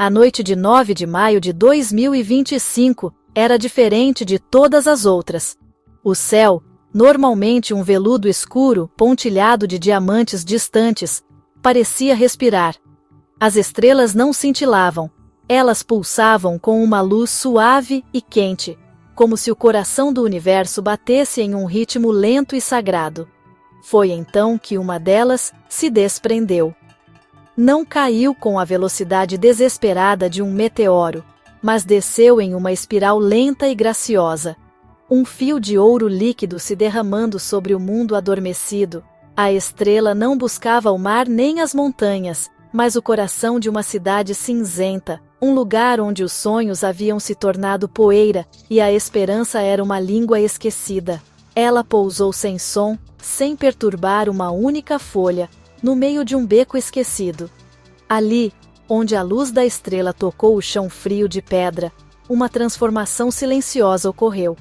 A noite de 9 de maio de 2025 era diferente de todas as outras. O céu, normalmente um veludo escuro pontilhado de diamantes distantes, parecia respirar. As estrelas não cintilavam, elas pulsavam com uma luz suave e quente, como se o coração do universo batesse em um ritmo lento e sagrado. Foi então que uma delas se desprendeu. Não caiu com a velocidade desesperada de um meteoro, mas desceu em uma espiral lenta e graciosa. Um fio de ouro líquido se derramando sobre o mundo adormecido. A estrela não buscava o mar nem as montanhas, mas o coração de uma cidade cinzenta, um lugar onde os sonhos haviam se tornado poeira e a esperança era uma língua esquecida. Ela pousou sem som, sem perturbar uma única folha, no meio de um beco esquecido. Ali, onde a luz da estrela tocou o chão frio de pedra, uma transformação silenciosa ocorreu.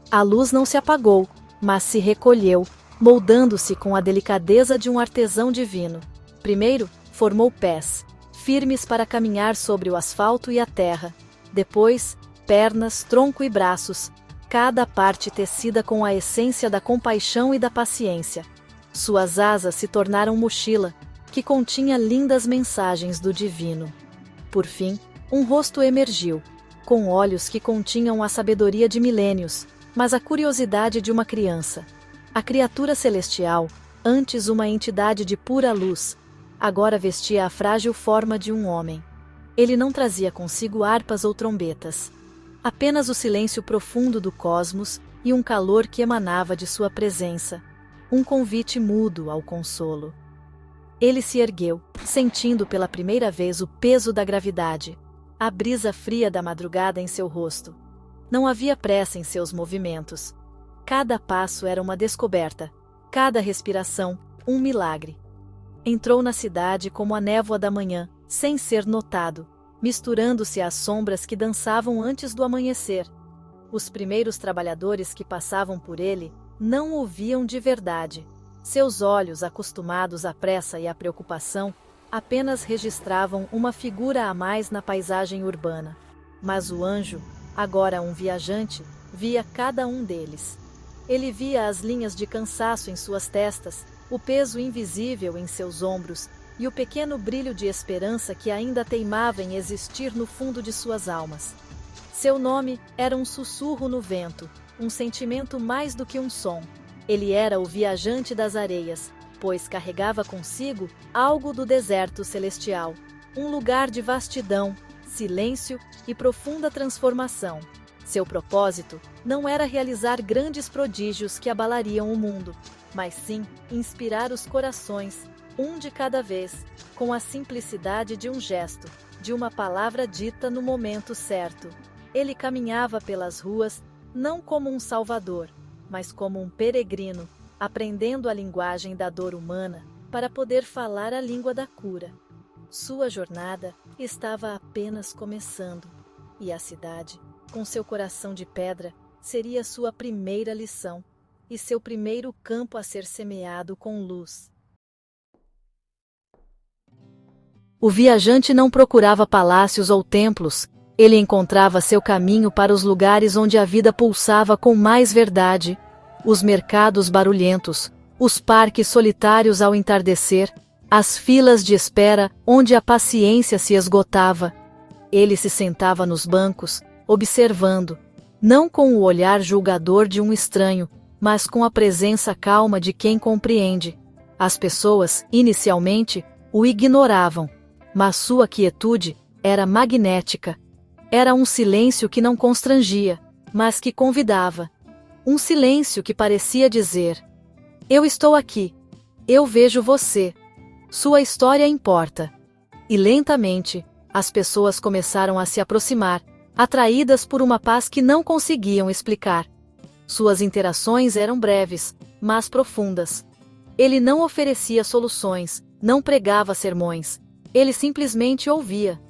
A luz não se apagou, mas se recolheu, moldando-se com a delicadeza de um artesão divino. Primeiro, formou pés, firmes para caminhar sobre o asfalto e a terra. Depois, pernas, tronco e braços, cada parte tecida com a essência da compaixão e da paciência. Suas asas se tornaram mochila, que continha lindas mensagens do divino. Por fim, um rosto emergiu, com olhos que continham a sabedoria de milênios, mas a curiosidade de uma criança. A criatura celestial, antes uma entidade de pura luz, agora vestia a frágil forma de um homem. Ele não trazia consigo harpas ou trombetas. Apenas o silêncio profundo do cosmos e um calor que emanava de sua presença. Um convite mudo ao consolo. Ele se ergueu, sentindo pela primeira vez o peso da gravidade, a brisa fria da madrugada em seu rosto. Não havia pressa em seus movimentos. Cada passo era uma descoberta, cada respiração, um milagre. Entrou na cidade como a névoa da manhã, sem ser notado, misturando-se às sombras que dançavam antes do amanhecer. Os primeiros trabalhadores que passavam por ele não o viam de verdade. Seus olhos, acostumados à pressa e à preocupação, apenas registravam uma figura a mais na paisagem urbana. Mas o anjo, agora um viajante, via cada um deles. Ele via as linhas de cansaço em suas testas, o peso invisível em seus ombros e o pequeno brilho de esperança que ainda teimava em existir no fundo de suas almas. Seu nome era um sussurro no vento, um sentimento mais do que um som. Ele era o viajante das areias, pois carregava consigo algo do deserto celestial, um lugar de vastidão, silêncio e profunda transformação. Seu propósito não era realizar grandes prodígios que abalariam o mundo, mas sim inspirar os corações, um de cada vez, com a simplicidade de um gesto, de uma palavra dita no momento certo. Ele caminhava pelas ruas, não como um salvador, mas como um peregrino, aprendendo a linguagem da dor humana para poder falar a língua da cura. Sua jornada estava apenas começando, e a cidade, com seu coração de pedra, seria sua primeira lição, e seu primeiro campo a ser semeado com luz. O viajante não procurava palácios ou templos, ele encontrava seu caminho para os lugares onde a vida pulsava com mais verdade, os mercados barulhentos, os parques solitários ao entardecer, as filas de espera onde a paciência se esgotava. Ele se sentava nos bancos, observando, não com o olhar julgador de um estranho, mas com a presença calma de quem compreende. As pessoas, inicialmente, o ignoravam, mas sua quietude era magnética. Era um silêncio que não constrangia, mas que convidava. Um silêncio que parecia dizer: eu estou aqui. Eu vejo você. Sua história importa. E lentamente, as pessoas começaram a se aproximar, atraídas por uma paz que não conseguiam explicar. Suas interações eram breves, mas profundas. Ele não oferecia soluções, não pregava sermões. Ele simplesmente ouvia.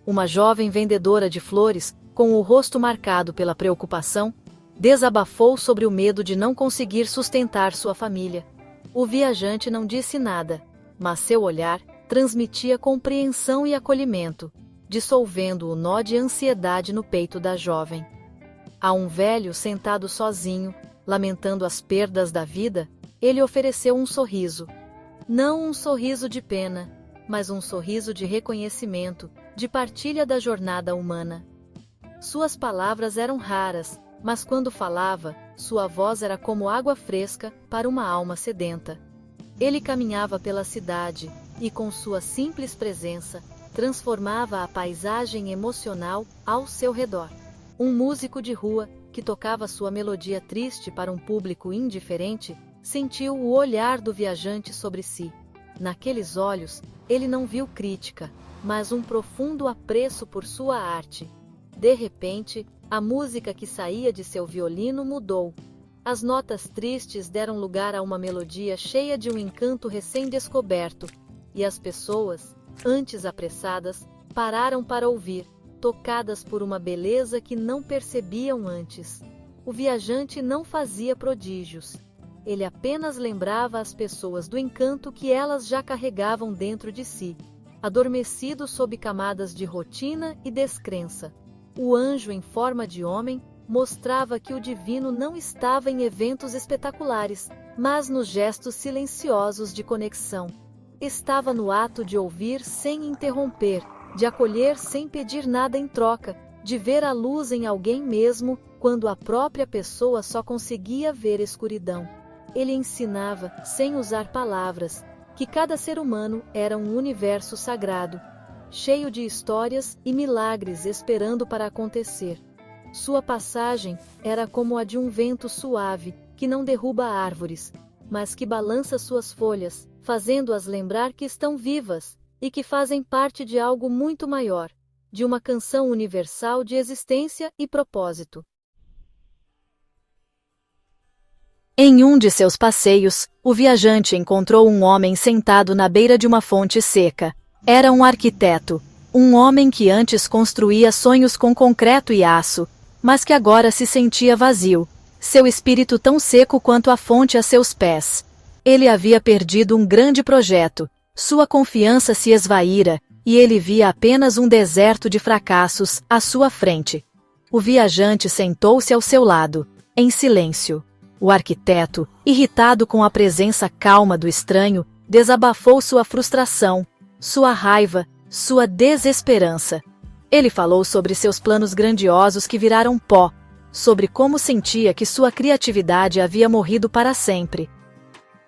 Uma jovem vendedora de flores, com o rosto marcado pela preocupação, desabafou sobre o medo de não conseguir sustentar sua família. O viajante não disse nada, mas seu olhar transmitia compreensão e acolhimento. dissolvendo o nó de ansiedade no peito da jovem. A um velho sentado sozinho, lamentando as perdas da vida, ele ofereceu um sorriso. Não um sorriso de pena, mas um sorriso de reconhecimento, de partilha da jornada humana. Suas palavras eram raras, mas quando falava, sua voz era como água fresca para uma alma sedenta. Ele caminhava pela cidade, e com sua simples presença, transformava a paisagem emocional ao seu redor. Um músico de rua, que tocava sua melodia triste para um público indiferente, sentiu o olhar do viajante sobre si. Naqueles olhos, ele não viu crítica, mas um profundo apreço por sua arte. De repente, a música que saía de seu violino mudou. As notas tristes deram lugar a uma melodia cheia de um encanto recém-descoberto, e as pessoas, antes apressadas, pararam para ouvir, tocadas por uma beleza que não percebiam antes. O viajante não fazia prodígios. Ele apenas lembrava as pessoas do encanto que elas já carregavam dentro de si, adormecido sob camadas de rotina e descrença. O anjo em forma de homem mostrava que o divino não estava em eventos espetaculares, mas nos gestos silenciosos de conexão. Estava no ato de ouvir sem interromper, de acolher sem pedir nada em troca, de ver a luz em alguém mesmo, quando a própria pessoa só conseguia ver escuridão. Ele ensinava, sem usar palavras, que cada ser humano era um universo sagrado, cheio de histórias e milagres esperando para acontecer. Sua passagem era como a de um vento suave, que não derruba árvores, mas que balança suas folhas, fazendo-as lembrar que estão vivas, e que fazem parte de algo muito maior, de uma canção universal de existência e propósito. Em um de seus passeios, o viajante encontrou um homem sentado na beira de uma fonte seca. Era um arquiteto, um homem que antes construía sonhos com concreto e aço, mas que agora se sentia vazio, seu espírito tão seco quanto a fonte a seus pés. Ele havia perdido um grande projeto, sua confiança se esvaíra, e ele via apenas um deserto de fracassos à sua frente. O viajante sentou-se ao seu lado, em silêncio. O arquiteto, irritado com a presença calma do estranho, desabafou sua frustração, sua raiva, sua desesperança. Ele falou sobre seus planos grandiosos que viraram pó, sobre como sentia que sua criatividade havia morrido para sempre.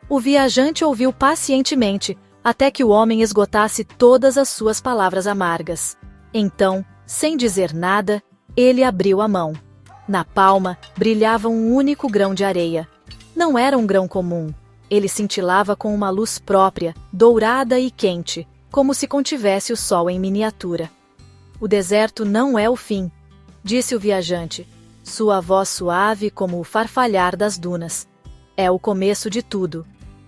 O viajante ouviu pacientemente, até que o homem esgotasse todas as suas palavras amargas. Então, sem dizer nada, ele abriu a mão. Na palma, brilhava um único grão de areia. Não era um grão comum. Ele cintilava com uma luz própria, dourada e quente, como se contivesse o sol em miniatura. O deserto não é o fim, disse o viajante, sua voz suave como o farfalhar das dunas. É o começo de tudo.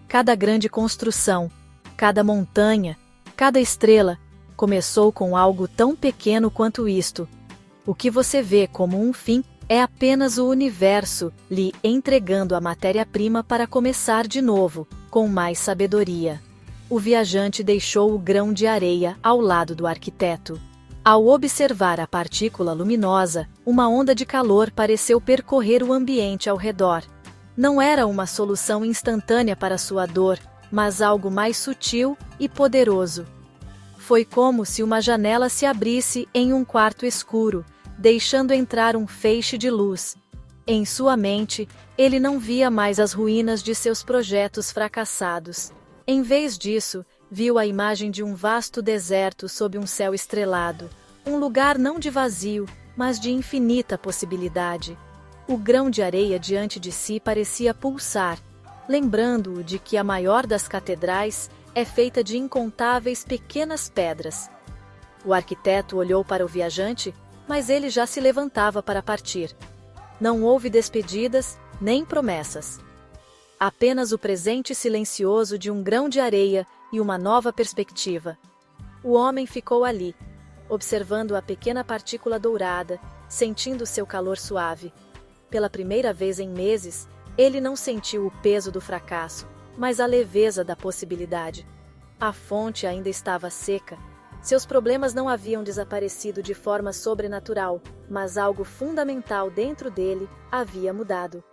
Cada grande construção, cada montanha, cada estrela, começou com algo tão pequeno quanto isto. O que você vê como um fim é apenas o universo lhe entregando a matéria-prima para começar de novo, com mais sabedoria. O viajante deixou o grão de areia ao lado do arquiteto. Ao observar a partícula luminosa, uma onda de calor pareceu percorrer o ambiente ao redor. Não era uma solução instantânea para sua dor, mas algo mais sutil e poderoso. Foi como se uma janela se abrisse em um quarto escuro, deixando entrar um feixe de luz. Em sua mente, ele não via mais as ruínas de seus projetos fracassados. Em vez disso, viu a imagem de um vasto deserto sob um céu estrelado, um lugar não de vazio, mas de infinita possibilidade. O grão de areia diante de si parecia pulsar, lembrando-o de que a maior das catedrais é feita de incontáveis pequenas pedras. O arquiteto olhou para o viajante, mas ele já se levantava para partir. Não houve despedidas, nem promessas. Apenas o presente silencioso de um grão de areia e uma nova perspectiva. O homem ficou ali, observando a pequena partícula dourada, sentindo seu calor suave. Pela primeira vez em meses, ele não sentiu o peso do fracasso, mas a leveza da possibilidade. A fonte ainda estava seca, Seus problemas não haviam desaparecido de forma sobrenatural, mas algo fundamental dentro dele havia mudado.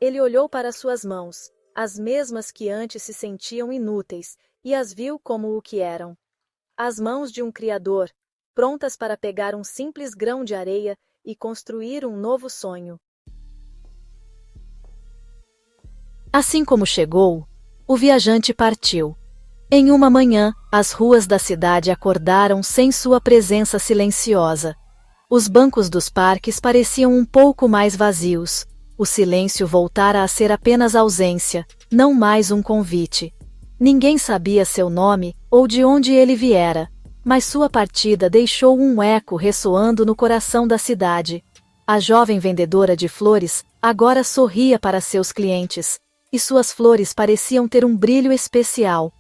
Ele olhou para suas mãos, as mesmas que antes se sentiam inúteis, e as viu como o que eram. As mãos de um Criador, prontas para pegar um simples grão de areia e construir um novo sonho. Assim como chegou, o viajante partiu. Em uma manhã, as ruas da cidade acordaram sem sua presença silenciosa. Os bancos dos parques pareciam um pouco mais vazios. O silêncio voltara a ser apenas ausência, não mais um convite. Ninguém sabia seu nome ou de onde ele viera, mas sua partida deixou um eco ressoando no coração da cidade. A jovem vendedora de flores agora sorria para seus clientes, e suas flores pareciam ter um brilho especial.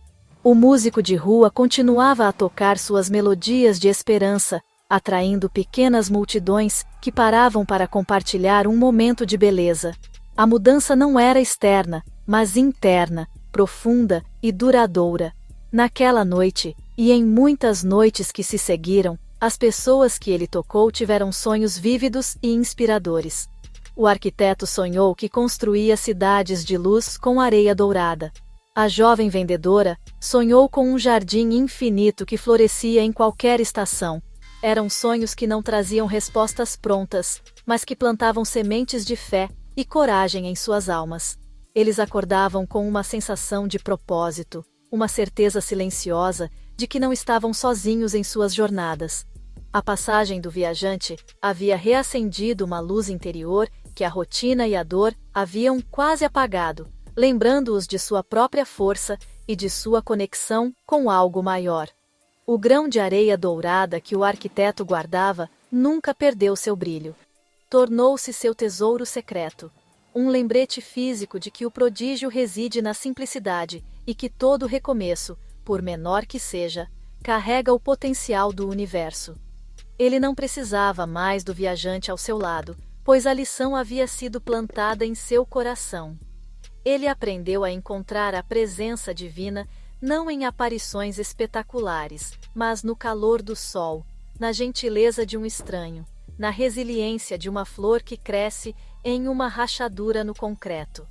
O músico de rua continuava a tocar suas melodias de esperança, atraindo pequenas multidões que paravam para compartilhar um momento de beleza. A mudança não era externa, mas interna, profunda e duradoura. Naquela noite, e em muitas noites que se seguiram, as pessoas que ele tocou tiveram sonhos vívidos e inspiradores. O arquiteto sonhou que construía cidades de luz com areia dourada. A jovem vendedora sonhou com um jardim infinito que florescia em qualquer estação. Eram sonhos que não traziam respostas prontas, mas que plantavam sementes de fé e coragem em suas almas. Eles acordavam com uma sensação de propósito, uma certeza silenciosa de que não estavam sozinhos em suas jornadas. A passagem do viajante havia reacendido uma luz interior que a rotina e a dor haviam quase apagado, lembrando-os de sua própria força e de sua conexão com algo maior. O grão de areia dourada que o arquiteto guardava nunca perdeu seu brilho. Tornou-se seu tesouro secreto, um lembrete físico de que o prodígio reside na simplicidade e que todo recomeço, por menor que seja, carrega o potencial do universo. Ele não precisava mais do viajante ao seu lado, pois a lição havia sido plantada em seu coração. Ele aprendeu a encontrar a presença divina não em aparições espetaculares, mas no calor do sol, na gentileza de um estranho, na resiliência de uma flor que cresce em uma rachadura no concreto.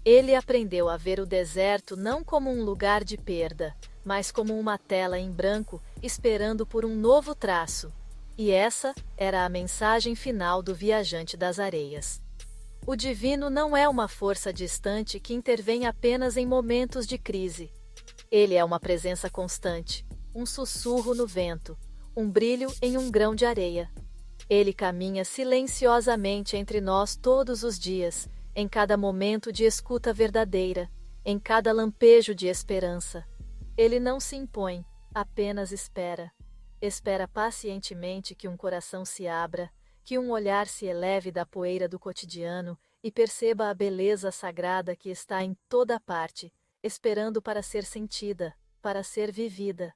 Ele aprendeu a ver o deserto não como um lugar de perda, mas como uma tela em branco esperando por um novo traço. E essa era a mensagem final do viajante das areias. O divino não é uma força distante que intervém apenas em momentos de crise. Ele é uma presença constante, um sussurro no vento, um brilho em um grão de areia. Ele caminha silenciosamente entre nós todos os dias, em cada momento de escuta verdadeira, em cada lampejo de esperança. Ele não se impõe, apenas espera. Espera pacientemente que um coração se abra, que um olhar se eleve da poeira do cotidiano e perceba a beleza sagrada que está em toda parte, esperando para ser sentida, para ser vivida.